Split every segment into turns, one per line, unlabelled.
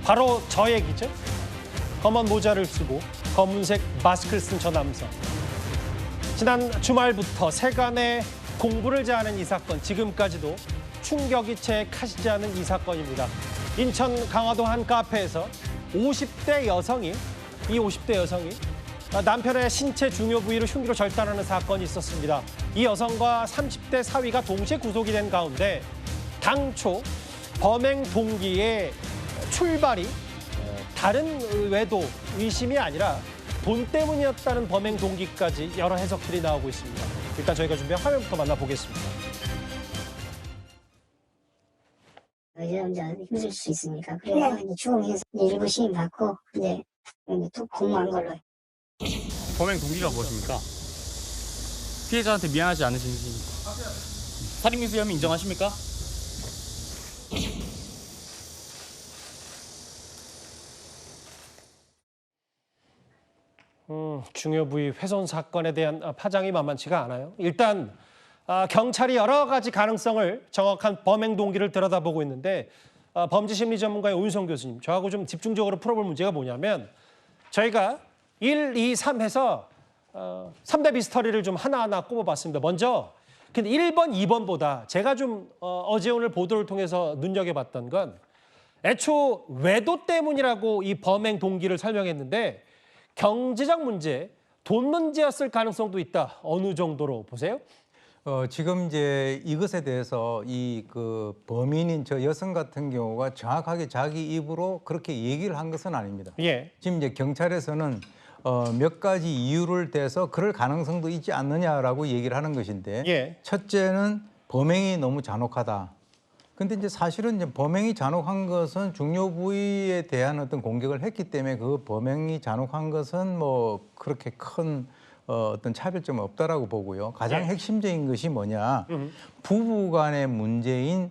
바로 저 얘기죠. 검은 모자를 쓰고 검은색 마스크를 쓴 저 남성. 지난 주말부터 세간에 공부를 자하는 이 사건, 지금까지도 충격이 채 가시지 않은 이 사건입니다. 인천 강화도 한 카페에서 50대 여성이 남편의 신체 중요 부위를 흉기로 절단하는 사건이 있었습니다. 이 여성과 30대 사위가 동시에 구속이 된 가운데 당초 범행 동기의 출발이 다른 외도 의심이 아니라 돈 때문이었다는 범행 동기까지 여러 해석들이 나오고 있습니다. 일단 저희가 준비한 화면부터 만나보겠습니다.
이제 힘들 수 있으니까 그래서 이제 중에서 일부 시임 받고 이제 또 공무한 걸로.
범행 동기가 무엇입니까? 피해자한테 미안하지 않으신지. 살인미수 혐의 인정하십니까?
중요 부위 훼손 사건에 대한 파장이 만만치가 않아요. 일단 경찰이 여러 가지 가능성을 정확한 범행 동기를 들여다보고 있는데 범죄심리 전문가의 오윤성 교수님, 저하고 좀 집중적으로 풀어볼 문제가 뭐냐면 저희가 1, 2, 3 해서 3대 미스터리를 좀 하나하나 꼽아봤습니다. 먼저 근데 1번, 2번보다 제가 좀 어제 오늘 보도를 통해서 눈여겨봤던 건 애초 외도 때문이라고 이 범행 동기를 설명했는데 경제적 문제, 돈 문제였을 가능성도 있다. 어느 정도로 보세요?
지금 이제 이것에 대해서 범인인 저 여성 같은 경우가 정확하게 자기 입으로 그렇게 얘기를 한 것은 아닙니다.
예.
지금 이제 경찰에서는 몇 가지 이유를 대서 그럴 가능성도 있지 않느냐라고 얘기를 하는 것인데,
예.
첫째는 범행이 너무 잔혹하다. 근데 이제 사실은 이제 범행이 잔혹한 것은 중요 부위에 대한 어떤 공격을 했기 때문에 그 범행이 잔혹한 것은 뭐 그렇게 큰 어떤 차별점은 없다라고 보고요. 가장
네.
핵심적인 것이 뭐냐, 부부 간의 문제인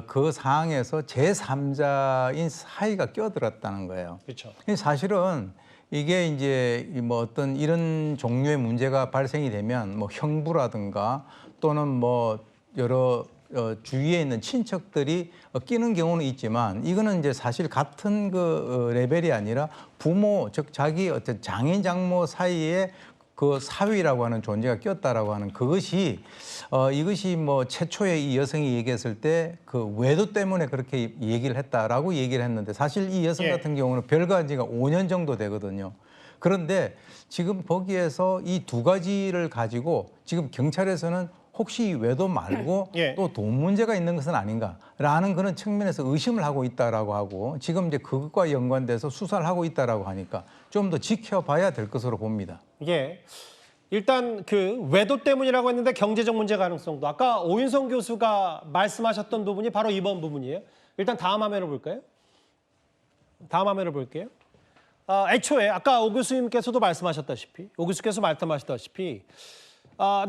그 상황에서 제3자인 사이가 끼어들었다는 거예요.
그렇죠.
사실은 이게 이제 뭐 어떤 이런 종류의 문제가 발생이 되면 뭐 형부라든가 또는 뭐 여러 주위에 있는 친척들이 끼는 경우는 있지만, 이거는 이제 사실 같은 레벨이 아니라 부모, 즉 자기 어떤 장인 장모 사이에 그 사위라고 하는 존재가 꼈다라고 하는 그것이 이것이 뭐 최초에 이 여성이 얘기했을 때 그 외도 때문에 그렇게 얘기를 했다라고 얘기를 했는데, 사실 이 여성 같은 경우는 별거한 지가 5년 정도 되거든요. 그런데 지금 거기에서 이 두 가지를 가지고 지금 경찰에서는 혹시 외도 말고 또 돈 문제가 있는 것은 아닌가라는 그런 측면에서 의심을 하고 있다라고 하고, 지금 이제 그것과 연관돼서 수사를 하고 있다라고 하니까 좀 더 지켜봐야 될 것으로 봅니다.
예. 일단 그 외도 때문이라고 했는데 경제적 문제 가능성도 아까 오윤성 교수가 말씀하셨던 부분이 바로 이번 부분이에요. 일단 다음 화면을 볼까요? 다음 화면을 볼게요. 애초에 아까 오 교수님께서도 말씀하셨다시피,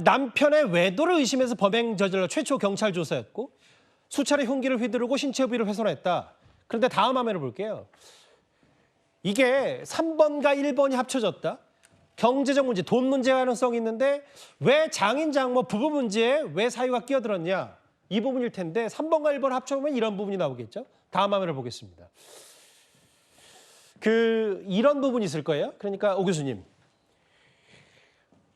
남편의 외도를 의심해서 범행 저질러 최초 경찰 조사였고 수차례 흉기를 휘두르고 신체 부위를 훼손했다. 그런데 다음 화면을 볼게요. 이게 3번과 1번이 합쳐졌다. 경제적 문제, 돈 문제 가능성이 있는데 왜 장인 장모 부부 문제에 왜 사유가 끼어들었냐, 이 부분일 텐데 3번과 1번 합쳐보면 이런 부분이 나오겠죠. 다음 화면을 보겠습니다. 이런 부분이 있을 거예요. 그러니까 오 교수님,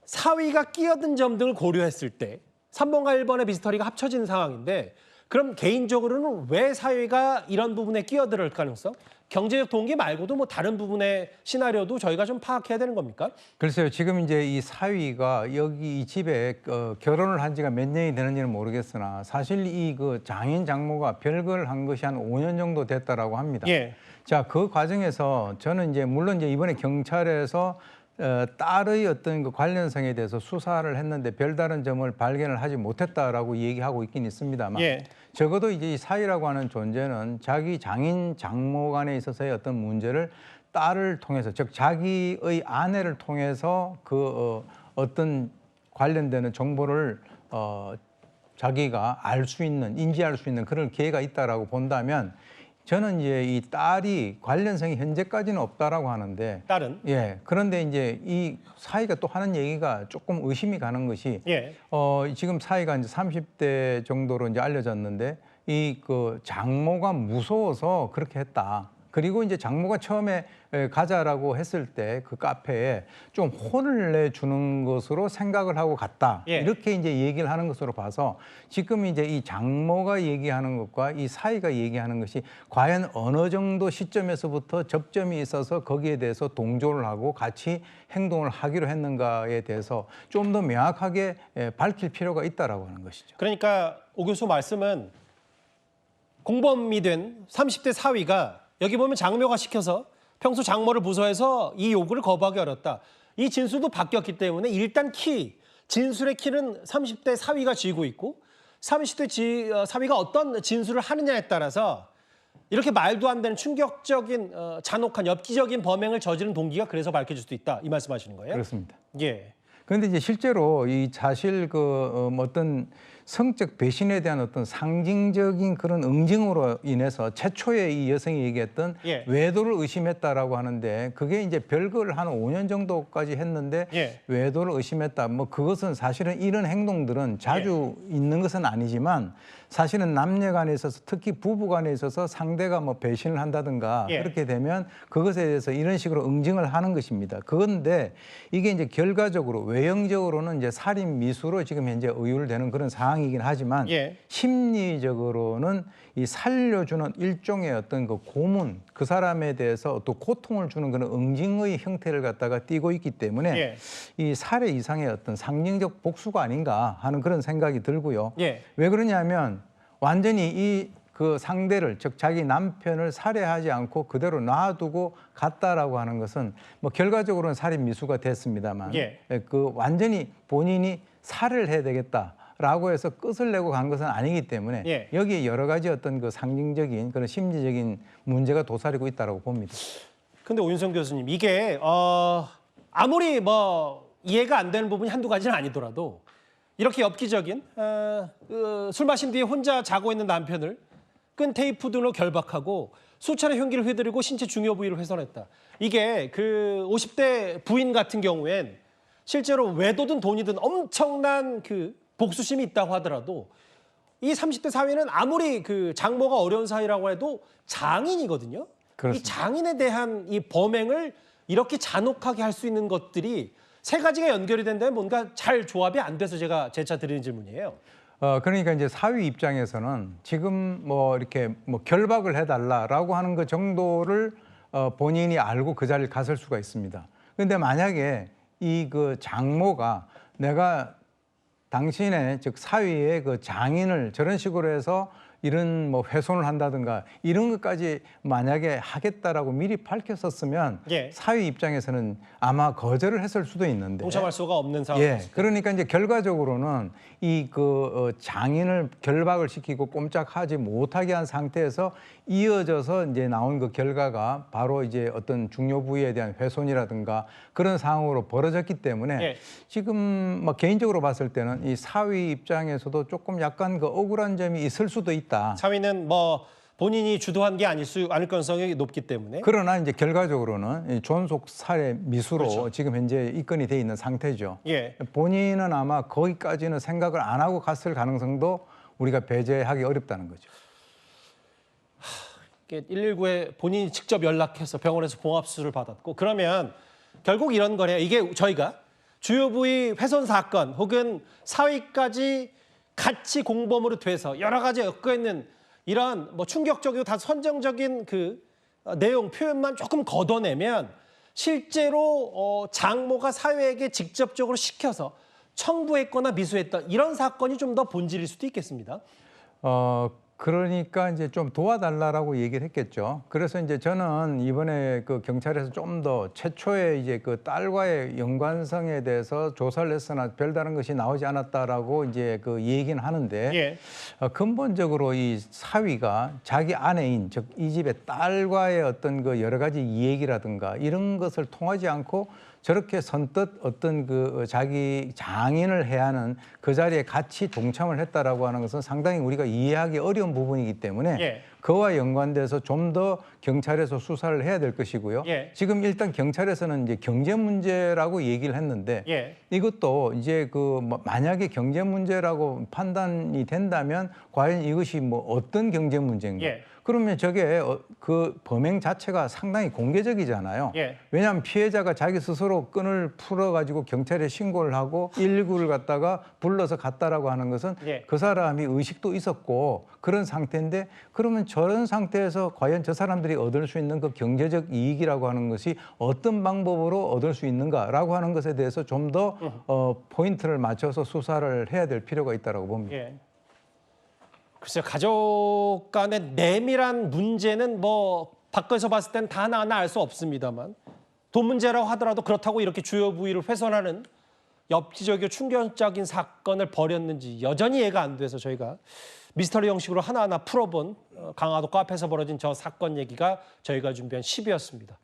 사위가 끼어든 점 등을 고려했을 때 3번과 1번의 미스터리가 합쳐진 상황인데, 그럼 개인적으로는 왜 사위가 이런 부분에 끼어들 가능성? 경제적 동기 말고도 뭐 다른 부분의 시나리오도 저희가 좀 파악해야 되는 겁니까?
글쎄요, 지금 이제 이 사위가 여기 이 집에 결혼을 한 지가 몇 년이 되는지는 모르겠으나 사실 이 장인 장모가 별거를 한 것이 한 5년 정도 됐다라고 합니다.
예.
자, 그 과정에서 저는 이제 물론 이제 이번에 경찰에서 딸의 어떤 그 관련성에 대해서 수사를 했는데 별다른 점을 발견을 하지 못했다라고 얘기하고 있긴 있습니다만, 적어도 이제 이 사위라고 하는 존재는 자기 장인 장모 간에 있어서의 어떤 문제를 딸을 통해서, 즉 자기의 아내를 통해서 어떤 관련되는 정보를 자기가 알 수 있는, 인지할 수 있는 그런 기회가 있다라고 본다면, 저는 이제 이 딸이 관련성이 현재까지는 없다라고 하는데,
딸은?
예. 그런데 이제 이 사위가 또 하는 얘기가 조금 의심이 가는 것이, 지금 사위가 이제 30대 정도로 이제 알려졌는데, 장모가 무서워서 그렇게 했다. 그리고 이제 장모가 처음에 가자라고 했을 때 그 카페에 좀 혼을 내주는 것으로 생각을 하고 갔다.
예.
이렇게 이제 얘기를 하는 것으로 봐서 지금 이제 이 장모가 얘기하는 것과 이 사위가 얘기하는 것이 과연 어느 정도 시점에서부터 접점이 있어서 거기에 대해서 동조를 하고 같이 행동을 하기로 했는가에 대해서 좀 더 명확하게 밝힐 필요가 있다라고 하는 것이죠.
그러니까 오 교수 말씀은 공범이 된 30대 사위가 여기 보면 장묘가 시켜서 평소 장모를 부서해서 이 요구를 거부하기 어렵다. 이 진술도 바뀌었기 때문에 일단 진술의 키는 30대 사위가 쥐고 있고 30대 사위가 어떤 진술을 하느냐에 따라서 이렇게 말도 안 되는 충격적인 잔혹한 엽기적인 범행을 저지른 동기가 그래서 밝혀질 수도 있다. 이 말씀하시는 거예요?
그렇습니다.
예.
그런데 이제 실제로 이 사실 어떤 성적 배신에 대한 어떤 상징적인 그런 응징으로 인해서 최초에 이 여성이 얘기했던
예.
외도를 의심했다라고 하는데 그게 이제 별거를 한 5년 정도까지 했는데
예.
외도를 의심했다. 뭐 그것은 사실은 이런 행동들은 자주 있는 것은 아니지만 사실은 남녀 간에 있어서 특히 부부 간에 있어서 상대가 뭐 배신을 한다든가
예.
그렇게 되면 그것에 대해서 이런 식으로 응징을 하는 것입니다. 그런데 이게 이제 결과적으로 외형적으로는 이제 살인 미수로 지금 현재 의율되는 그런 상황이긴 하지만
예.
심리적으로는 이 살려주는 일종의 어떤 그 고문, 그 사람에 대해서 또 고통을 주는 그런 응징의 형태를 갖다가 띠고 있기 때문에
예.
이 살해 이상의 어떤 상징적 복수가 아닌가 하는 그런 생각이 들고요.
예.
왜 그러냐면 완전히 이 그 상대를 즉 자기 남편을 살해하지 않고 그대로 놔두고 갔다라고 하는 것은 뭐 결과적으로는 살인 미수가 됐습니다만
예.
그 완전히 본인이 살해를 해야 되겠다라고 해서 끝을 내고 간 것은 아니기 때문에
예.
여기에 여러 가지 어떤 그 상징적인 그런 심리적인 문제가 도사리고 있다라고 봅니다.
근데 오윤성 교수님 이게 아무리 뭐 이해가 안 되는 부분이 한두 가지는 아니더라도 이렇게 엽기적인 술 마신 뒤에 혼자 자고 있는 남편을 끈 테이프 등으로 결박하고 수차례 흉기를 휘두르고 신체 중요 부위를 훼손했다. 이게 그 50대 부인 같은 경우엔 실제로 외도든 돈이든 엄청난 그 복수심이 있다고 하더라도 이 30대 사위는 아무리 그 장모가 어려운 사이라고 해도 장인이거든요.
그렇습니다.
이 장인에 대한 이 범행을 이렇게 잔혹하게 할 수 있는 것들이 세 가지가 연결이 된다면 뭔가 잘 조합이 안 돼서 제가 재차 드리는 질문이에요.
그러니까 이제 사위 입장에서는 지금 뭐 이렇게 뭐 결박을 해달라라고 하는 그 정도를 본인이 알고 그 자리를 갔을 수가 있습니다. 그런데 만약에 이 그 장모가 내가 당신의 즉 사위의 그 장인을 저런 식으로 해서 이런 뭐 훼손을 한다든가 이런 것까지 만약에 하겠다라고 미리 밝혔었으면
예.
사위 입장에서는 아마 거절을 했을 수도 있는데
동참할 수가 없는 상황.
예, 그러니까 이제 결과적으로는 이 장인을 결박을 시키고 꼼짝하지 못하게 한 상태에서 이어져서 이제 나온 그 결과가 바로 이제 어떤 중요 부위에 대한 훼손이라든가 그런 상황으로 벌어졌기 때문에
예.
지금 뭐 개인적으로 봤을 때는 이 사위 입장에서도 조금 약간 그 억울한 점이 있을 수도 있다.
사위는 뭐 본인이 주도한 게 아닐 가능성이 높기 때문에.
그러나 이제 결과적으로는 이 존속 살해 미수로
그렇죠.
지금 현재 입건이 돼 있는 상태죠.
예.
본인은 아마 거기까지는 생각을 안 하고 갔을 가능성도 우리가 배제하기 어렵다는 거죠.
119에 본인이 직접 연락해서 병원에서 봉합수술을 받았고 그러면 결국 이런 거래요. 이게 저희가 주요 부위 훼손 사건 혹은 사위까지 같이 공범으로 돼서 여러 가지 엮여 있는 이런 뭐 충격적이고 다 선정적인 그 내용 표현만 조금 걷어내면 실제로 장모가 사위에게 직접적으로 시켜서 청부했거나 미수했던 이런 사건이 좀 더 본질일 수도 있겠습니다.
그러니까 이제 좀 도와달라라고 얘기를 했겠죠. 그래서 이제 저는 이번에 그 경찰에서 좀 더 최초에 이제 그 딸과의 연관성에 대해서 조사를 했으나 별다른 것이 나오지 않았다라고 이제 그 얘기는 하는데
예.
근본적으로 이 사위가 자기 아내인 즉 이 집의 딸과의 어떤 그 여러 가지 얘기라든가 이런 것을 통하지 않고 저렇게 선뜻 어떤 그 자기 장인을 해야 하는 그 자리에 같이 동참을 했다라고 하는 것은 상당히 우리가 이해하기 어려운 부분이기 때문에
예.
그와 연관돼서 좀 더 경찰에서 수사를 해야 될 것이고요.
예.
지금 일단 경찰에서는 이제 경제 문제라고 얘기를 했는데
예.
이것도 이제 그 만약에 경제 문제라고 판단이 된다면 과연 이것이 뭐 어떤 경제 문제인가?
예.
그러면 저게 그 범행 자체가 상당히 공개적이잖아요.
예.
왜냐하면 피해자가 자기 스스로 끈을 풀어가지고 경찰에 신고를 하고 119를 갖다가 불러서 갔다라고 하는 것은
예.
그 사람이 의식도 있었고 그런 상태인데 그러면 저런 상태에서 과연 저 사람들이 얻을 수 있는 그 경제적 이익이라고 하는 것이 어떤 방법으로 얻을 수 있는가라고 하는 것에 대해서 좀 더 포인트를 맞춰서 수사를 해야 될 필요가 있다고 봅니다.
예. 글쎄요, 가족 간의 내밀한 문제는 뭐 밖에서 봤을 땐 다 하나하나 알 수 없습니다만 돈 문제라고 하더라도 그렇다고 이렇게 주요 부위를 훼손하는 엽기적이고 충격적인 사건을 벌였는지 여전히 이해가 안 돼서 저희가 미스터리 형식으로 하나하나 풀어본 강화도 카페에서 벌어진 저 사건 얘기가 저희가 준비한 10위였습니다.